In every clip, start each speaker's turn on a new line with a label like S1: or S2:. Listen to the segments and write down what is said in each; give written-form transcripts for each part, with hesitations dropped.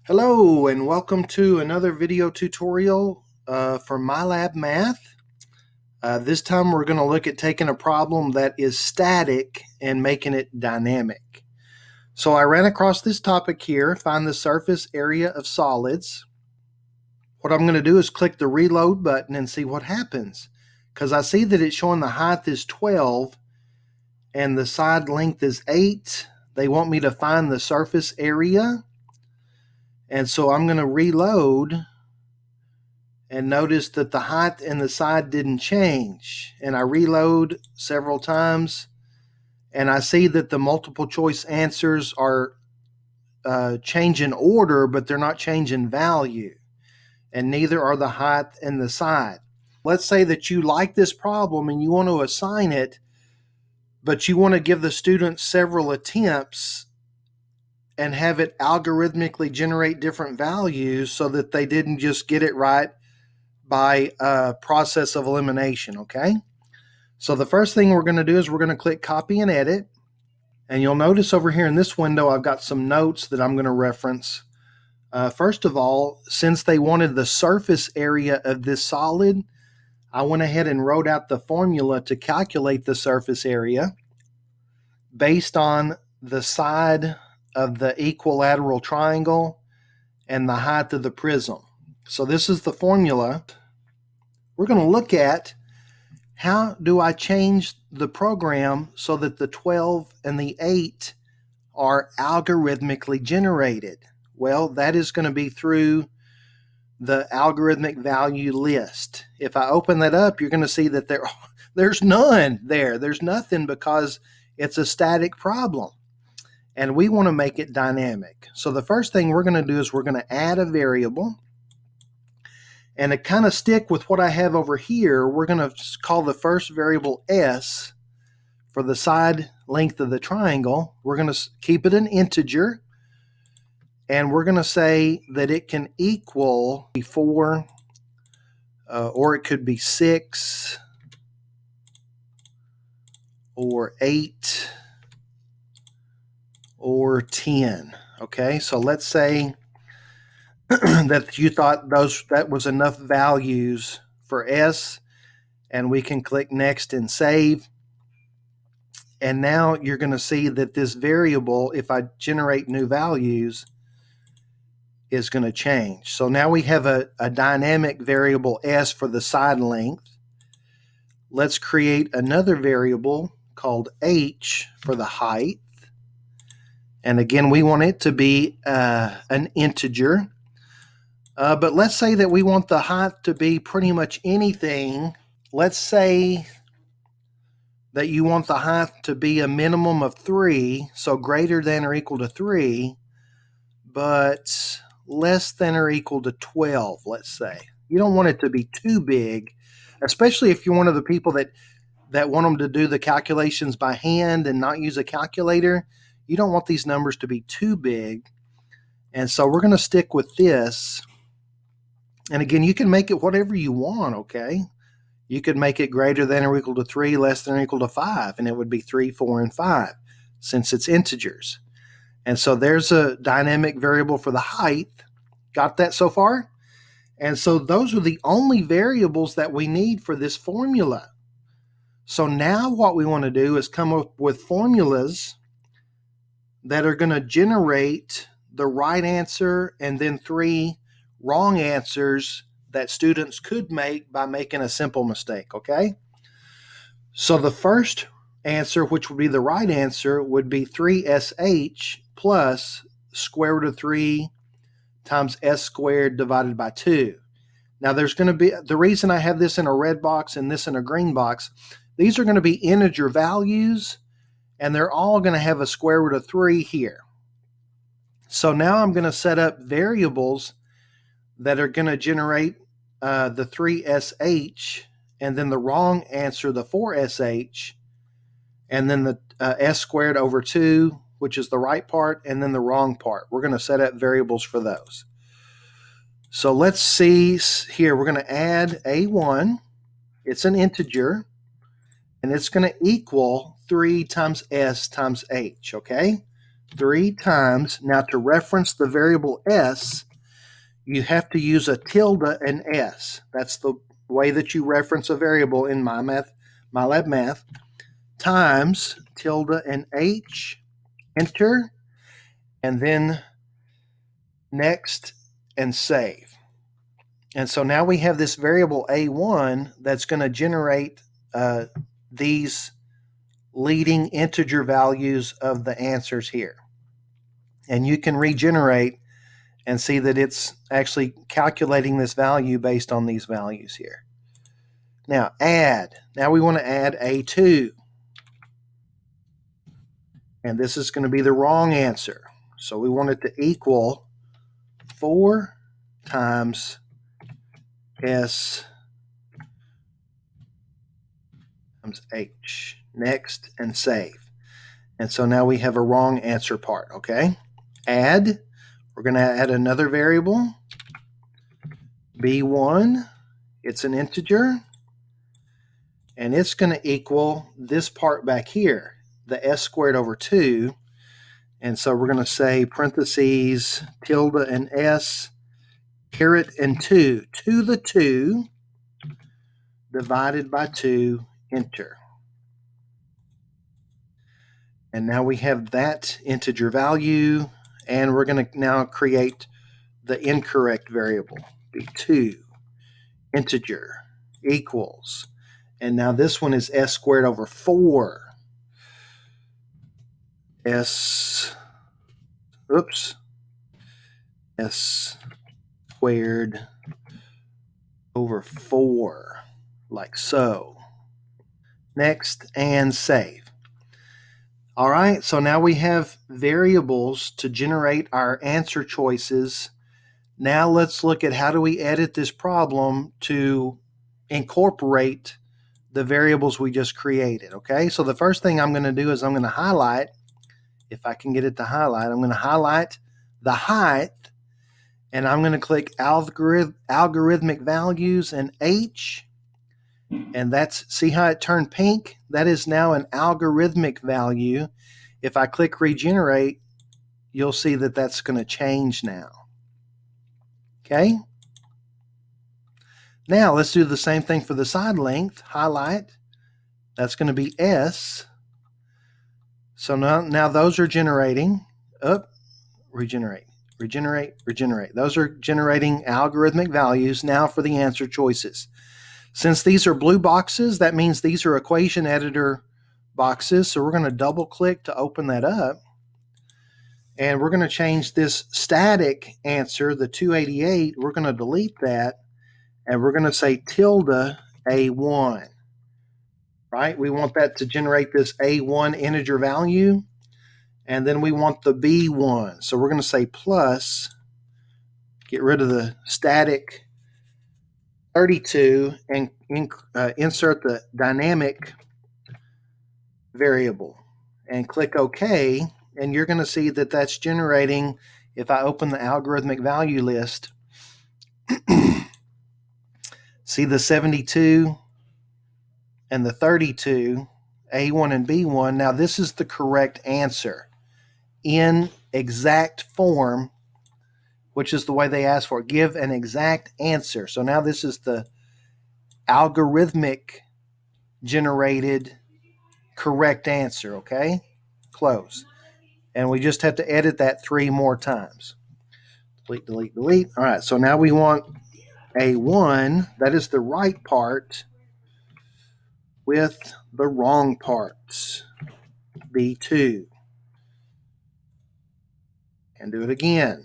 S1: Hello and welcome to another video tutorial for MyLab Math. This time we're going to look at taking a problem that is static and making it dynamic. So I ran across this topic here, find the surface area of solids. What I'm going to do is click the reload button and see what happens, because I see that it's showing the height is 12 and the side length is 8. They want me to find the surface area. And so I'm going to reload and notice that the height and the side didn't change. And I reload several times and I see that the multiple choice answers are changing order, but they're not changing value. And neither are the height and the side. Let's say that you like this problem and you want to assign it, but you want to give the students several attempts and have it algorithmically generate different values so that they didn't just get it right by a process of elimination, okay? So the first thing we're going to do is we're going to click copy and edit. And you'll notice over here in this window, I've got some notes that I'm going to reference. First of all, since they wanted the surface area of this solid, I went ahead and wrote out the formula to calculate the surface area based on the side of the equilateral triangle and the height of the prism. So this is the formula. We're going to look at how do I change the program so that the 12 and the 8 are algorithmically generated. Well, that is going to be through the algorithmic value list. If I open that up, you're going to see that there's none there. There's nothing because it's a static problem. And we want to make it dynamic. So the first thing we're going to do is we're going to add a variable. And to kind of stick with what I have over here, we're going to call the first variable S for the side length of the triangle. We're going to keep it an integer. And we're going to say that it can equal 4, or it could be 6, or 8, or 10. Okay, so let's say that you thought that was enough values for S, and we can click next and save. And now you're going to see that this variable, if I generate new values, is going to change. So now we have a dynamic variable S for the side length. Let's create another variable called H for the height. And again, we want it to be an integer. But let's say that we want the height to be pretty much anything. Let's say that you want the height to be a minimum of 3, so greater than or equal to 3, but less than or equal to 12, let's say. You don't want it to be too big, especially if you're one of the people that want them to do the calculations by hand and not use a calculator. You don't want these numbers to be too big. And so we're going to stick with this. And again, you can make it whatever you want, okay? You could make it greater than or equal to 3, less than or equal to 5, and it would be 3, 4, and 5, since it's integers. And so there's a dynamic variable for the height. Got that so far? And so those are the only variables that we need for this formula. So now what we want to do is come up with formulas that are going to generate the right answer and then 3 wrong answers that students could make by making a simple mistake, okay? So the first answer, which would be the right answer, would be 3sh plus square root of 3 times s squared divided by 2. Now there's going to be, the reason I have this in a red box and this in a green box, these are going to be integer values, and they're all going to have a square root of 3 here. So now I'm going to set up variables that are going to generate the 3sh, and then the wrong answer, the 4sh, and then the s squared over 2, which is the right part, and then the wrong part. We're going to set up variables for those. So let's see here. We're going to add a1. It's an integer, and it's going to equal 3 times s times h, okay? 3 times. Now to reference the variable s, you have to use a tilde and s. That's the way that you reference a variable in MyLab Math. Times tilde and h, enter, and then next and save. And so now we have this variable a1 that's going to generate these leading integer values of the answers here. And you can regenerate and see that it's actually calculating this value based on these values here. Now add. Now we want to add a2. And this is going to be the wrong answer. So we want it to equal 4 times s times h. Next and save. And so now we have a wrong answer part, okay? Add. We're going to add another variable, b1. It's an integer. And it's going to equal this part back here, the s squared over 2. And so we're going to say parentheses, tilde and s, caret and 2 to the 2 divided by 2, enter. And now we have that integer value, and we're going to now create the incorrect variable, b2, integer, equals. And now this one is s squared over 4. S squared over 4, like so. Next and save. All right, so now we have variables to generate our answer choices. Now let's look at how do we edit this problem to incorporate the variables we just created, okay? So the first thing I'm going to do is I'm going to highlight, if I can get it to highlight, I'm going to highlight the height, and I'm going to click algorithmic values and H, and that's, see how it turned pink? That is now an algorithmic value. If I click regenerate, you'll see that that's going to change now. Okay? Now let's do the same thing for the side length. Highlight. That's going to be S. So now those are generating. Regenerate. Those are generating algorithmic values now for the answer choices. Since these are blue boxes, that means these are equation editor boxes. So we're going to double click to open that up. And we're going to change this static answer, the 288, we're going to delete that. And we're going to say tilde A1, right? We want that to generate this A1 integer value. And then we want the B1. So we're going to say plus, get rid of the static 32 and insert the dynamic variable and click OK. And you're going to see that that's generating, if I open the algorithmic value list, see the 72 and the 32, A1 and B1. Now this is the correct answer in exact form, which is the way they ask for it. Give an exact answer. So now this is the algorithmic generated correct answer, okay? Close. And we just have to edit that 3 more times. Delete, delete, delete. All right, so now we want A1, that is the right part, with the wrong parts, B2. And do it again.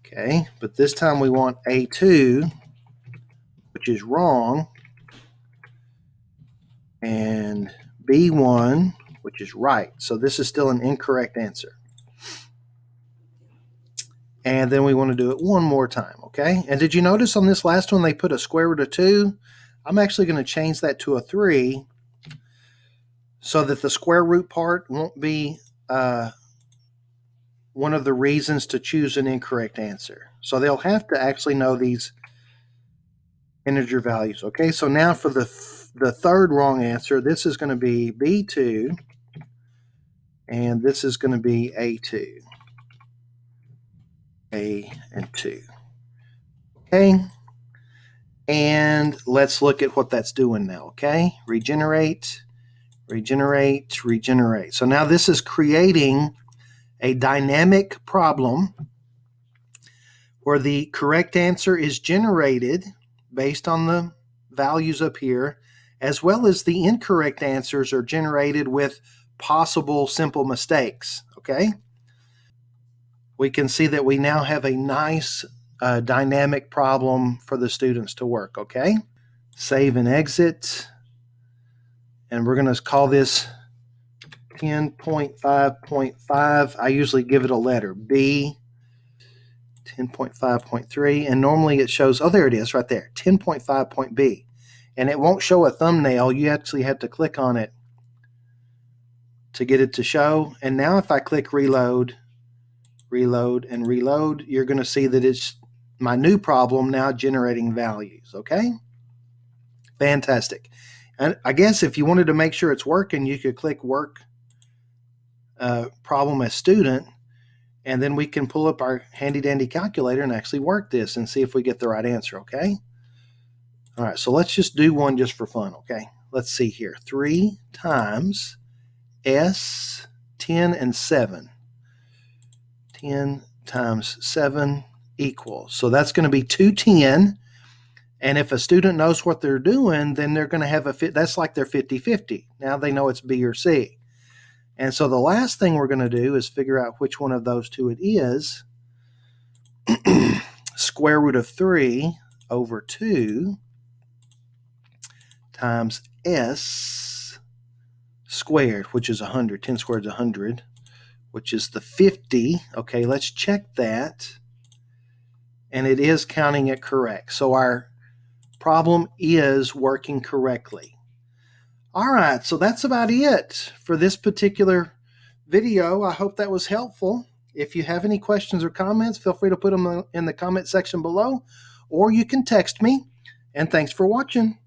S1: Okay, but this time we want A2, which is wrong, and B1, which is right. So this is still an incorrect answer. And then we want to do it one more time, okay? And did you notice on this last one they put a square root of 2? I'm actually going to change that to a 3 so that the square root part won't be one of the reasons to choose an incorrect answer. So they'll have to actually know these integer values, okay? So now for the third wrong answer, this is going to be B2, And this is going to be A2. A and 2. Okay. And let's look at what that's doing now. Okay. Regenerate, regenerate, regenerate. So now this is creating a dynamic problem where the correct answer is generated based on the values up here, as well as the incorrect answers are generated with possible simple mistakes. Okay. We can see that we now have a nice dynamic problem for the students to work. Okay. Save and exit. And we're going to call this 10.5.5. I usually give it a letter B. 10.5.3, and normally it shows, oh, there it is right there, 10.5.B. And it won't show a thumbnail. You actually have to click on it to get it to show. And now if I click reload, reload, and reload, you're going to see that it's my new problem now generating values. Okay? Fantastic. And I guess if you wanted to make sure it's working, you could click work problem as student, and then we can pull up our handy dandy calculator and actually work this and see if we get the right answer. Okay. All right. So let's just do one just for fun. Okay. Let's see here. 3 times S, 10 and 7. 10 times 7 equals. So that's going to be 210. And if a student knows what they're doing, then they're going to have that's like their 50-50. Now they know it's B or C. And so the last thing we're going to do is figure out which one of those two it is. Square root of 3 over 2 times S squared, which is 100. 10 squared is 100, which is the 50. Okay, let's check that. And it is counting it correct. So our problem is working correctly. All right, so that's about it for this particular video. I hope that was helpful. If you have any questions or comments, feel free to put them in the comment section below, or you can text me. And thanks for watching.